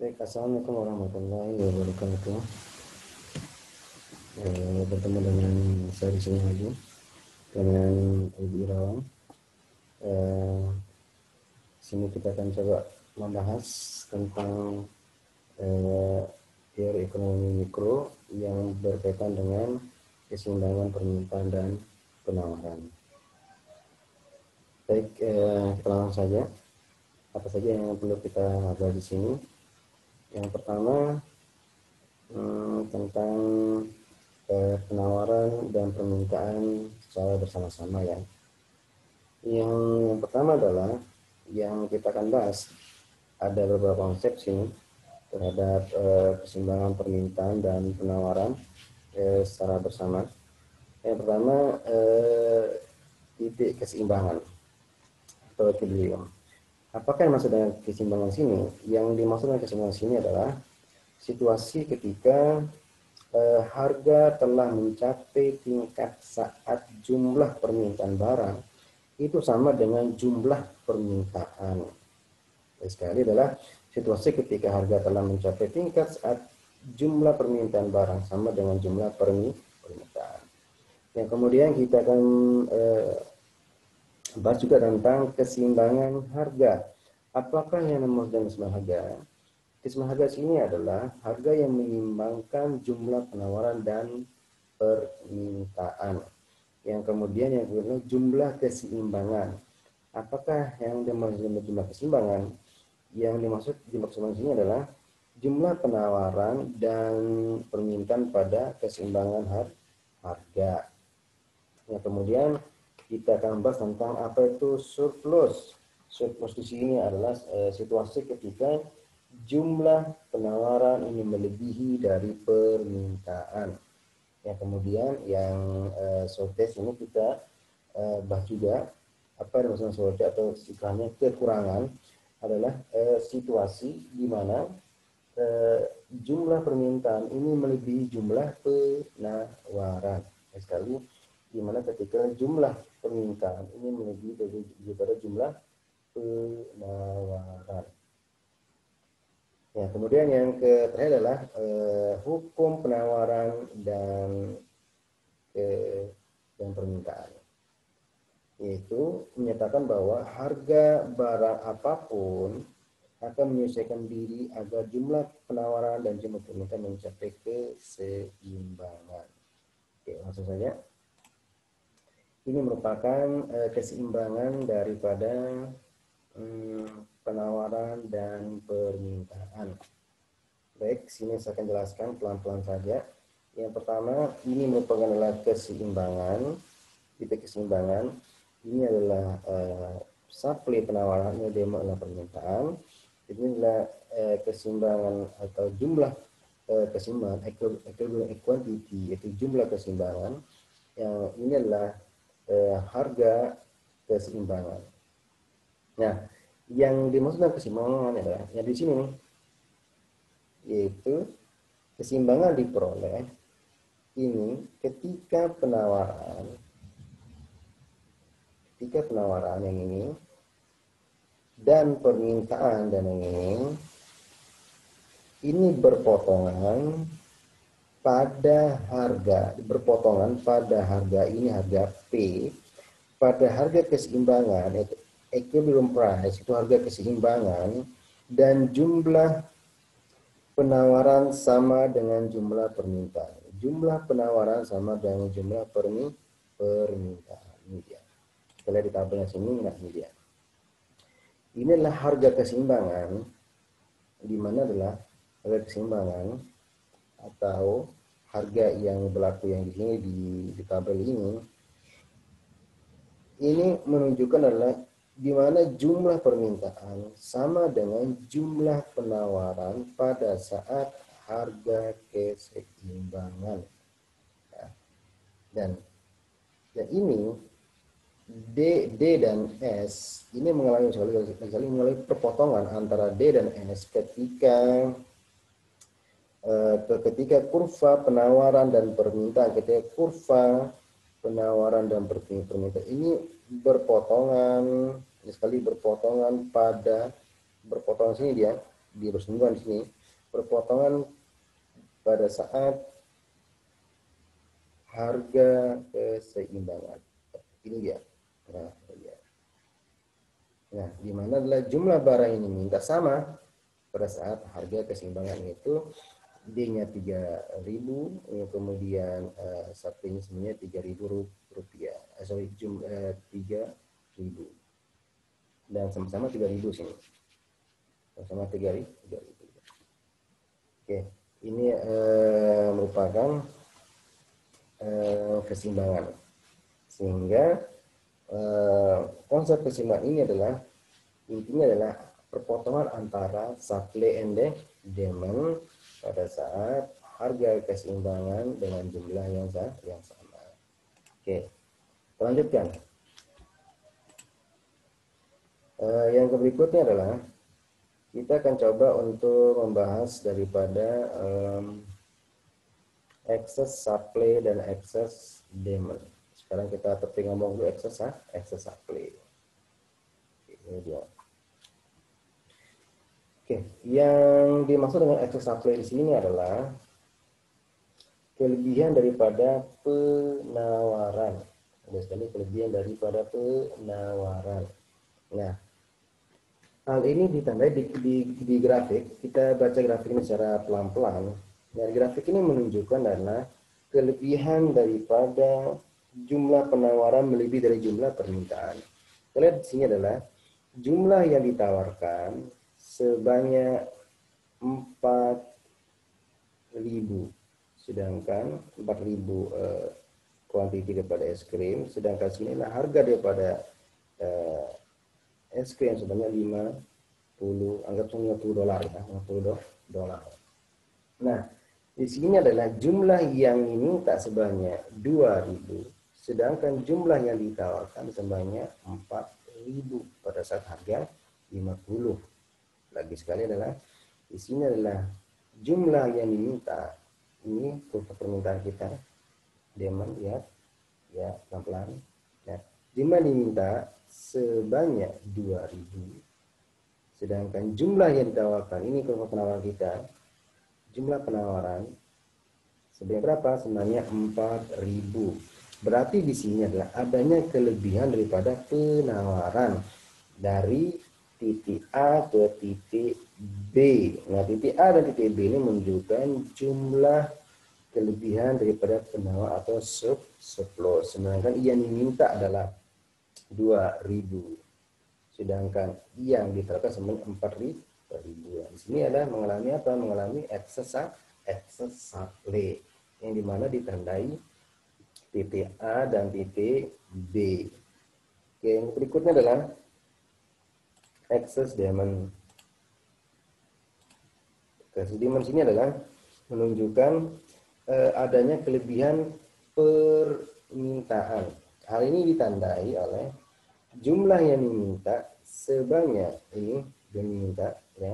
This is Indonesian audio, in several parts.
Baik, assalamualaikum warahmatullahi wabarakatuh. Bertemu dengan saya di sini lagi dengan Ibu Irawan. Sini kita akan coba membahas tentang teori ekonomi mikro yang berkaitan dengan keseimbangan permintaan dan penawaran. Baik, kita langsung saja. Apa saja yang perlu kita bahas di sini? Yang pertama tentang penawaran dan permintaan secara bersama-sama ya. Yang pertama adalah yang kita akan bahas ada beberapa konsep sini terhadap keseimbangan permintaan dan penawaran secara bersama. Yang pertama titik keseimbangan atau equilibrium. Apakah yang maksud dengan keseimbangan sini? Yang dimaksud dengan keseimbangan sini adalah situasi ketika harga telah mencapai tingkat saat jumlah permintaan barang itu sama dengan jumlah permintaan. Sekali adalah situasi ketika harga telah mencapai tingkat saat jumlah permintaan barang sama dengan jumlah permintaan. Yang kemudian kita akan bahas juga tentang keseimbangan harga. Apakah yang dimaksud keseimbangan harga? Keseimbangan harga sini adalah harga yang menyeimbangkan jumlah penawaran dan permintaan. Yang kemudian yang kedua jumlah keseimbangan. Apakah yang dimaksud jumlah keseimbangan? Yang dimaksud jumlah keseimbangan sini adalah jumlah penawaran dan permintaan pada keseimbangan harga. Yang kemudian kita akan bahas tentang apa itu surplus. Surplus di sini adalah situasi ketika jumlah penawaran ini melebihi dari permintaan. Yang kemudian yang shortage ini kita bahas juga apa yang maksudnya shortage atau istilahnya kekurangan adalah situasi di mana jumlah permintaan ini melebihi jumlah penawaran. Sekali di mana ketika jumlah permintaan ini melebihi daripada jumlah penawaran. Ya, kemudian yang terakhir adalah hukum penawaran dan permintaan. Yaitu menyatakan bahwa harga barang apapun akan menyesuaikan diri agar jumlah penawaran dan jumlah permintaan mencapai keseimbangan. Oke, langsung saja. Ini merupakan keseimbangan daripada penawaran dan permintaan. Baik, sini saya akan jelaskan pelan-pelan saja. Yang pertama, ini merupakan adalah keseimbangan. Titik keseimbangan ini adalah supply penawaran, ini demo adalah permintaan. Ini adalah keseimbangan atau jumlah keseimbangan, equivalent quantity, yaitu jumlah keseimbangan. Yang ini adalah harga keseimbangan. Nah, yang dimaksudkan keseimbangan adalah yang di sini nih, yaitu keseimbangan diperoleh ini ketika penawaran yang ini dan permintaan dan yang ini berpotongan pada harga ini harga P pada harga keseimbangan yaitu equilibrium price, itu harga keseimbangan, dan jumlah penawaran sama dengan jumlah permintaan. Jumlah penawaran sama dengan jumlah permintaan. Ini dia. Kita lihat di tabelnya sini, nah ini dia. Ini adalah harga keseimbangan, di mana adalah harga keseimbangan atau harga yang berlaku yang di sini di tabel ini. Ini menunjukkan adalah di mana jumlah permintaan sama dengan jumlah penawaran pada saat harga keseimbangan. Ya. Dan ini D dan S ini mengalami perpotongan antara D dan S ketika kurva penawaran dan permintaan, ketika kurva penawaran dan permintaan ini berpotongan pada berpotongan sini dia di bersinggungan di sini, perpotongan pada saat harga keseimbangan. Ini dia. Nah, di mana adalah jumlah barang ini minta sama pada saat harga keseimbangan itu D-nya 3.000, kemudian supply-nya sebenarnya 3.000 rupiah. Sorry, 3.000. Dan sama-sama 3.000 sini. Sama-sama 3.000. Oke, ini merupakan keseimbangan. Sehingga konsep keseimbangan ini adalah intinya adalah perpotongan antara supply and demand pada saat harga keseimbangan dengan jumlah yang sama. Oke, lanjutkan. Yang berikutnya adalah kita akan coba untuk membahas daripada excess supply dan excess demand. Sekarang kita ngomong dulu excess supply. Ini dia. Oke, yang dimaksud dengan excess supply di sini adalah kelebihan daripada penawaran. Ada sekali kelebihan daripada penawaran. Nah, hal ini ditandai di grafik. Kita baca grafik ini secara pelan-pelan. Nah, grafik ini menunjukkan adalah kelebihan daripada jumlah penawaran melebihi dari jumlah permintaan. Kita lihat di sini adalah jumlah yang ditawarkan sebanyak 4.000, sedangkan 4.000 kuantiti daripada es krim, sedangkan sini adalah harga daripada es krim sebanyak 50, anggap $50 ya, $50. Nah, di sini adalah jumlah yang diminta sebanyak 2.000, sedangkan jumlah yang ditawarkan sebanyak 4.000 pada saat harga 50. Lagi sekali adalah di sini adalah jumlah yang diminta, ini kurva permintaan kita, demand ya pelan-pelan. Nah, jumlah diminta sebanyak 2.000, sedangkan jumlah yang ditawarkan, ini kurva penawaran kita, jumlah penawaran sebanyak berapa? Sebanyak 4.000. Berarti di sini adalah adanya kelebihan daripada penawaran dari titik A ke titik B. Nah, titik A dan titik B ini menunjukkan jumlah kelebihan daripada penawar atau surplus. Sedangkan yang diminta adalah 2.000. Sedangkan yang ditawarkan sebanyak 4.000. Di sini adalah mengalami apa? Mengalami excess supply, yang dimana ditandai titik A dan titik B. Oke, yang berikutnya adalah excess demand. Excess demand sini adalah menunjukkan adanya kelebihan permintaan. Hal ini ditandai oleh jumlah yang diminta sebanyak ini diminta ya,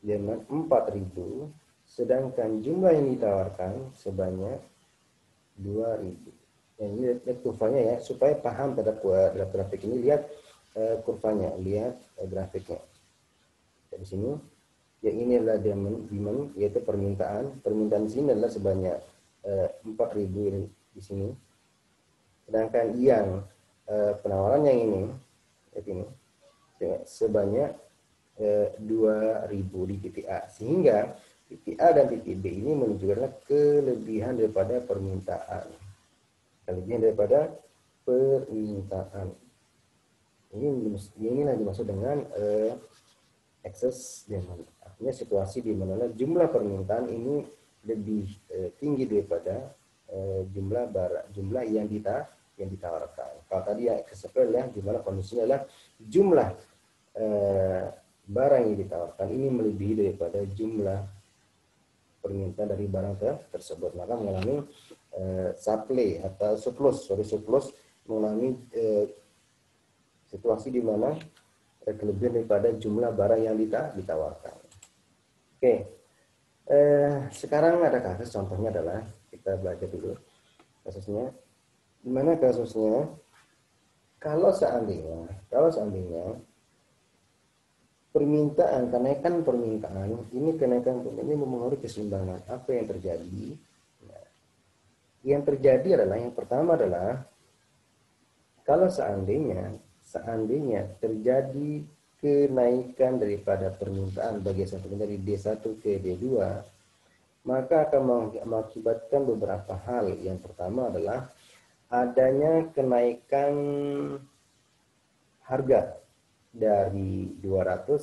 demand 4.000, sedangkan jumlah yang ditawarkan sebanyak 2.000. Yang ini lihat kurvanya ya, supaya paham terhadap grafik ini. Lihat kurvanya, lihat grafiknya. Dari sini, yang ini adalah demand, yaitu permintaan. Permintaan di sini adalah sebanyak 4.000 di sini. Sedangkan yang penawaran yang ini, yaitu ini, sebanyak 2.000 di titik A. Sehingga titik A dan titik B ini menunjukkan kelebihan daripada permintaan. Kelebihan daripada permintaan. Inilah yang dimaksud dengan excess demand. Artinya situasi di mana jumlah permintaan ini lebih tinggi daripada jumlah yang ditawarkan. Kalau tadi yang excess supply adalah di mana kondisinya adalah jumlah barang yang ditawarkan ini melebihi daripada jumlah permintaan dari barang tersebut, maka mengalami supply atau surplus mengalami situasi di mana kelebihan daripada jumlah barang yang ditawarkan. Oke, sekarang ada kasus, contohnya adalah kita belajar dulu kasusnya. Di mana kasusnya? Kalau seandainya permintaan, kenaikan permintaan, ini mempengaruhi keseimbangan. Apa yang terjadi? Nah, yang terjadi adalah yang pertama adalah kalau seandainya terjadi kenaikan daripada permintaan bagi satu dari D1 ke D2, maka akan mengakibatkan beberapa hal. Yang pertama adalah adanya kenaikan harga dari 200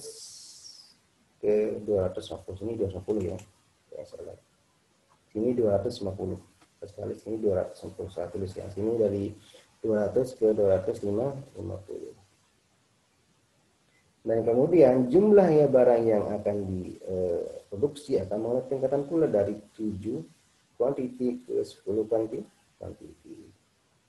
ke 250. Sini 250 ya. Ya, salah. Sini 250. Sekali sini 250. Saya tulis ya. Sini dari 200 ke 250. Dan kemudian jumlahnya barang yang akan diproduksi akan mengalami peningkatan pula dari 7 quantity ke 10 quantity.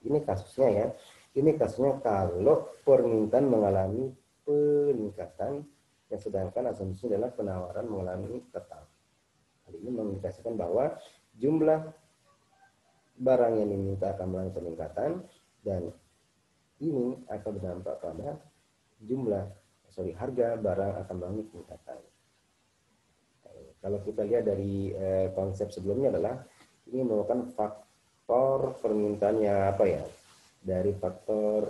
Ini kasusnya ya. Ini kasusnya kalau permintaan mengalami peningkatan, yang sedangkan asumsi adalah penawaran mengalami tetap. Hal ini mengindikasikan bahwa jumlah barang yang diminta akan mengalami peningkatan, dan ini akan berdampak pada harga barang akan mengalami peningkatan. Kalau kita lihat dari konsep sebelumnya adalah ini merupakan faktor permintaannya apa ya? Dari faktor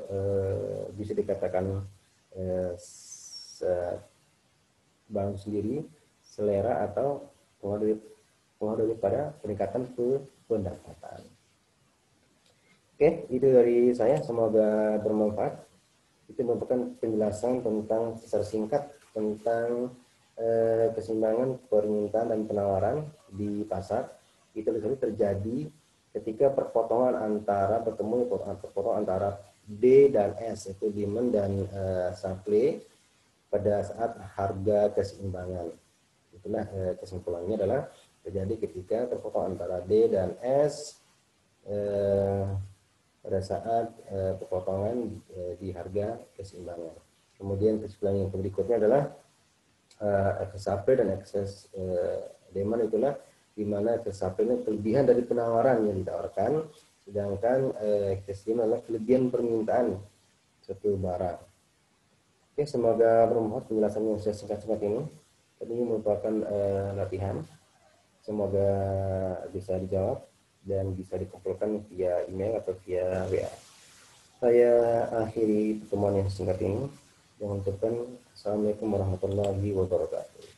bisa dikatakan barang sendiri, selera, atau pengaruh daripada peningkatan pendapatan. Oke, itu dari saya. Semoga bermanfaat. Itu merupakan penjelasan tentang secara singkat tentang keseimbangan permintaan dan penawaran di pasar. Itu terjadi ketika perpotongan antara D dan S, itu demand dan supply, pada saat harga keseimbangan. Itulah kesimpulannya adalah terjadi ketika terpotong antara D dan S pada saat pepotongan di harga keseimbangan. Kemudian kesimpulan yang berikutnya adalah excess supply dan excess demand, itulah di mana excess supply ini kelebihan dari penawaran yang ditawarkan, sedangkan excess demand adalah kelebihan permintaan suatu barang. Oke, semoga bermanfaat penjelasan yang saya singkat-singkat ini. Ini merupakan latihan. Semoga bisa dijawab dan bisa dikumpulkan via email atau via WA. Saya akhiri pertemuan yang singkat ini. Dengan ucapkan Assalamualaikum warahmatullahi wabarakatuh.